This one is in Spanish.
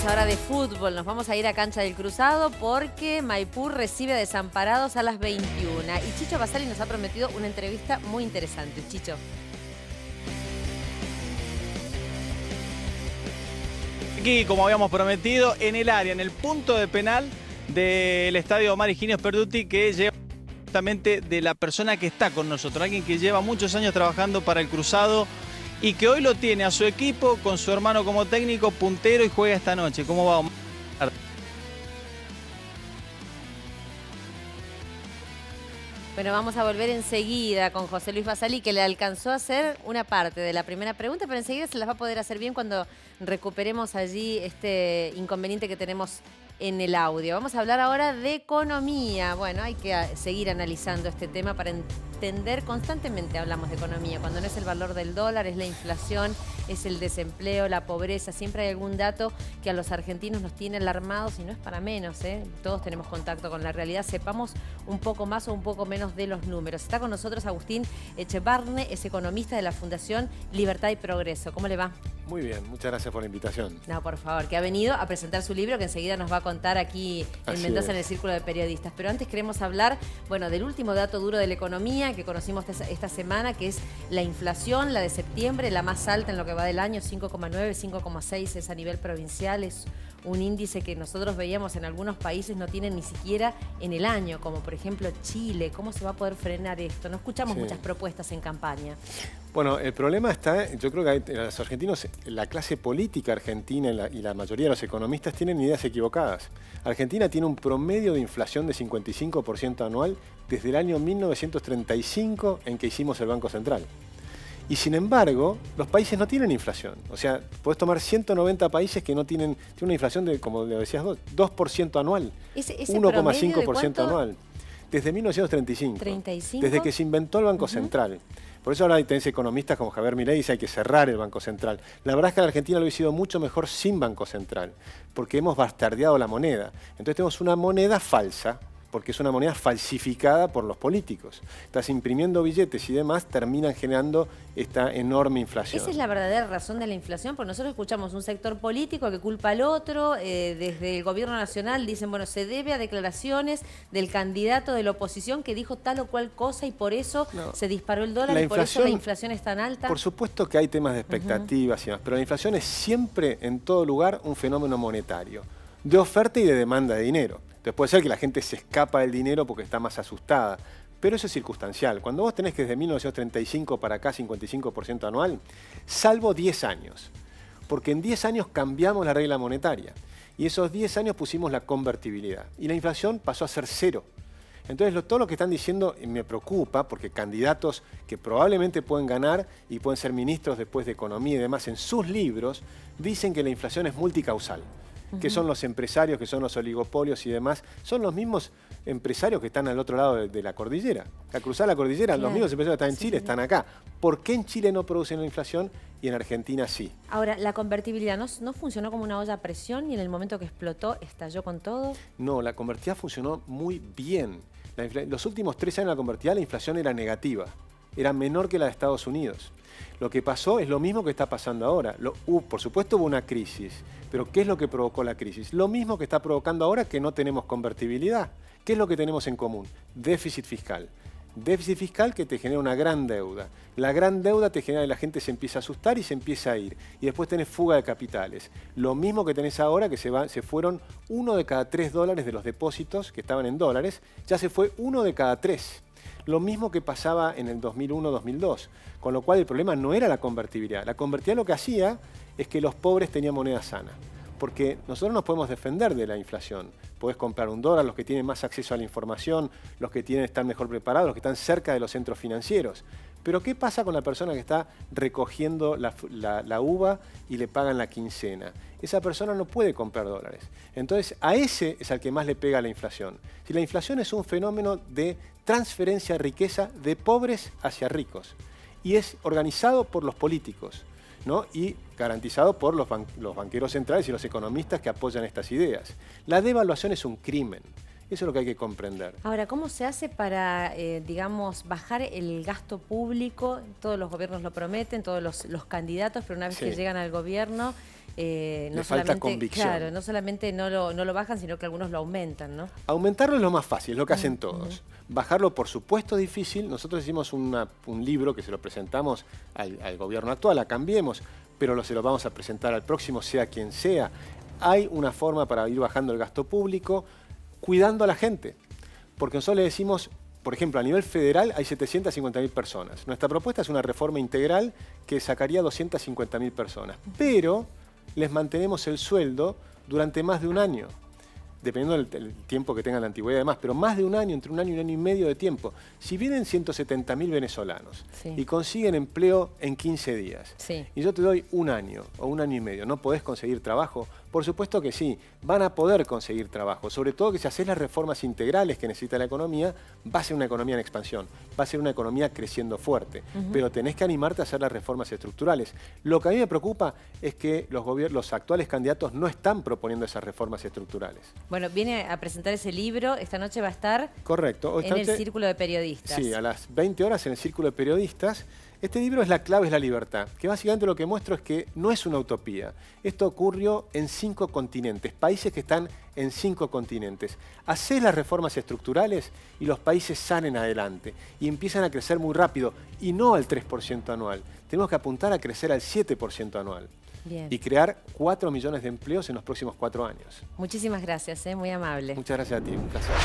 ahora de fútbol. Nos vamos a ir a Cancha del Cruzado porque Maipú recibe a Desamparados a las 21. Y Chicho Basali nos ha prometido una entrevista muy interesante. Chicho. Aquí, como habíamos prometido, en el área, en el punto de penal del estadio Omar Higinio Sperduti, que lleva justamente de la persona que está con nosotros, alguien que lleva muchos años trabajando para el Cruzado y que hoy lo tiene a su equipo con su hermano como técnico, puntero, y juega esta noche. ¿Cómo va, Omar? Bueno, vamos a volver enseguida con José Luis Basali, que le alcanzó a hacer una parte de la primera pregunta, pero enseguida se las va a poder hacer bien cuando recuperemos allí este inconveniente que tenemos en el audio. Vamos a hablar ahora de economía. Bueno, hay que seguir analizando este tema para entender. Constantemente hablamos de economía. Cuando no es el valor del dólar, es la inflación, es el desempleo, la pobreza. Siempre hay algún dato que a los argentinos nos tiene alarmados y no es para menos, ¿eh? Todos tenemos contacto con la realidad. Sepamos un poco más o un poco menos de los números. Está con nosotros Agustín Echevarne, es economista de la Fundación Libertad y Progreso. ¿Cómo le va? Muy bien, muchas gracias por la invitación. No, por favor, que ha venido a presentar su libro que enseguida nos va a contar aquí en Así Mendoza es. en el Círculo de Periodistas. Pero antes queremos hablar, bueno, del último dato duro de la economía que conocimos esta semana, que es la inflación, la de septiembre, la más alta en lo que va del año, 5,9, 5,6 es a nivel provincial, es un índice que nosotros veíamos en algunos países no tienen ni siquiera en el año, como por ejemplo Chile. ¿Cómo se va a poder frenar esto? No escuchamos muchas propuestas en campaña. Bueno, el problema está, yo creo que los argentinos, la clase política argentina y la mayoría de los economistas tienen ideas equivocadas. Argentina tiene un promedio de inflación de 55% anual desde el año 1935 en que hicimos el Banco Central. Y sin embargo, los países no tienen inflación. O sea, podés tomar 190 países que no tienen una inflación de, como le decías vos, 2% anual, 1,5% anual. Desde 1935, 35. Desde que se inventó el Banco Central. Por eso ahora tenés economistas como Javier Milei y dice hay que cerrar el Banco Central. La verdad es que en Argentina lo hubiese sido mucho mejor sin Banco Central, porque hemos bastardeado la moneda. Entonces tenemos una moneda falsa, porque es una moneda falsificada por los políticos. Estás imprimiendo billetes y demás, terminan generando esta enorme inflación. Esa es la verdadera razón de la inflación, porque nosotros escuchamos un sector político que culpa al otro, desde el gobierno nacional dicen, bueno, se debe a declaraciones del candidato de la oposición que dijo tal o cual cosa y por eso se disparó el dólar y por eso la inflación es tan alta. Por supuesto que hay temas de expectativas y demás, pero la inflación es siempre, en todo lugar, un fenómeno monetario, de oferta y de demanda de dinero. Entonces puede ser que la gente se escapa del dinero porque está más asustada, pero eso es circunstancial. Cuando vos tenés que desde 1935 para acá 55% anual, salvo 10 años, porque en 10 años cambiamos la regla monetaria y esos 10 años pusimos la convertibilidad y la inflación pasó a ser cero. Entonces todo lo que están diciendo me preocupa porque candidatos que probablemente pueden ganar y pueden ser ministros después de Economía y demás en sus libros dicen que la inflación es multicausal. Que son los empresarios, que son los oligopolios y demás, son los mismos empresarios que están al otro lado de la cordillera. Al cruzar la cordillera, los mismos empresarios que están en Chile están acá. ¿Por qué en Chile no producen la inflación y en Argentina sí? Ahora, ¿la convertibilidad no funcionó como una olla a presión y en el momento que explotó estalló con todo? No, la convertibilidad funcionó muy bien. Los últimos 3 años de la convertibilidad la inflación era negativa, era menor que la de Estados Unidos. Lo que pasó es lo mismo que está pasando ahora. Por supuesto hubo una crisis, pero ¿qué es lo que provocó la crisis? Lo mismo que está provocando ahora que no tenemos convertibilidad. ¿Qué es lo que tenemos en común? Déficit fiscal. Déficit fiscal que te genera una gran deuda. La gran deuda te genera que la gente se empieza a asustar y se empieza a ir. Y después tenés fuga de capitales. Lo mismo que tenés ahora que se fueron 1 de cada 3 dólares de los depósitos que estaban en dólares, ya se fue 1 de cada 3. Lo mismo que pasaba en el 2001-2002, con lo cual el problema no era la convertibilidad. La convertibilidad lo que hacía es que los pobres tenían moneda sana, porque nosotros nos podemos defender de la inflación. Podés comprar un dólar, los que tienen más acceso a la información, los que están mejor preparados, los que están cerca de los centros financieros. Pero ¿qué pasa con la persona que está recogiendo la uva y le pagan la quincena? Esa persona no puede comprar dólares. Entonces, a ese es al que más le pega la inflación. Si la inflación es un fenómeno de transferencia de riqueza de pobres hacia ricos y es organizado por los políticos, ¿no? Y garantizado por los banqueros centrales y los economistas que apoyan estas ideas. La devaluación es un crimen. Eso es lo que hay que comprender. Ahora, ¿cómo se hace para, digamos, bajar el gasto público? Todos los gobiernos lo prometen, todos los candidatos, pero una vez que llegan al gobierno, no Le falta solamente, convicción. claro, no solamente no lo bajan, sino que algunos lo aumentan, ¿no? Aumentarlo es lo más fácil, es lo que hacen todos. Bajarlo, por supuesto, es difícil. Nosotros hicimos un libro que se lo presentamos al gobierno actual, a Cambiemos, pero se lo vamos a presentar al próximo, sea quien sea. Hay una forma para ir bajando el gasto público, cuidando a la gente. Porque nosotros le decimos, por ejemplo, a nivel federal hay 750.000 personas. Nuestra propuesta es una reforma integral que sacaría 250.000 personas. Pero les mantenemos el sueldo durante más de un año, dependiendo del tiempo que tengan de antigüedad y demás, pero más de un año, entre un año y medio de tiempo. Si vienen 170.000 venezolanos y consiguen empleo en 15 días, y yo te doy un año o un año y medio, ¿no podés conseguir trabajo? Por supuesto que sí, van a poder conseguir trabajo, sobre todo que si haces las reformas integrales que necesita la economía, va a ser una economía en expansión, va a ser una economía creciendo fuerte, pero tenés que animarte a hacer las reformas estructurales. Lo que a mí me preocupa es que los actuales candidatos no están proponiendo esas reformas estructurales. Bueno, viene a presentar ese libro, esta noche va a estar correcto. en el Círculo de Periodistas. Sí, a las 20 horas en el Círculo de Periodistas. Este libro es La clave es la libertad, que básicamente lo que muestro es que no es una utopía. Esto ocurrió en 5 continentes, países que están en 5 continentes. Hacés las reformas estructurales y los países salen adelante y empiezan a crecer muy rápido y no al 3% anual. Tenemos que apuntar a crecer al 7% anual. Bien. Y crear 4 millones de empleos en los próximos 4 años. Muchísimas gracias, muy amable. Muchas gracias a ti, un placer.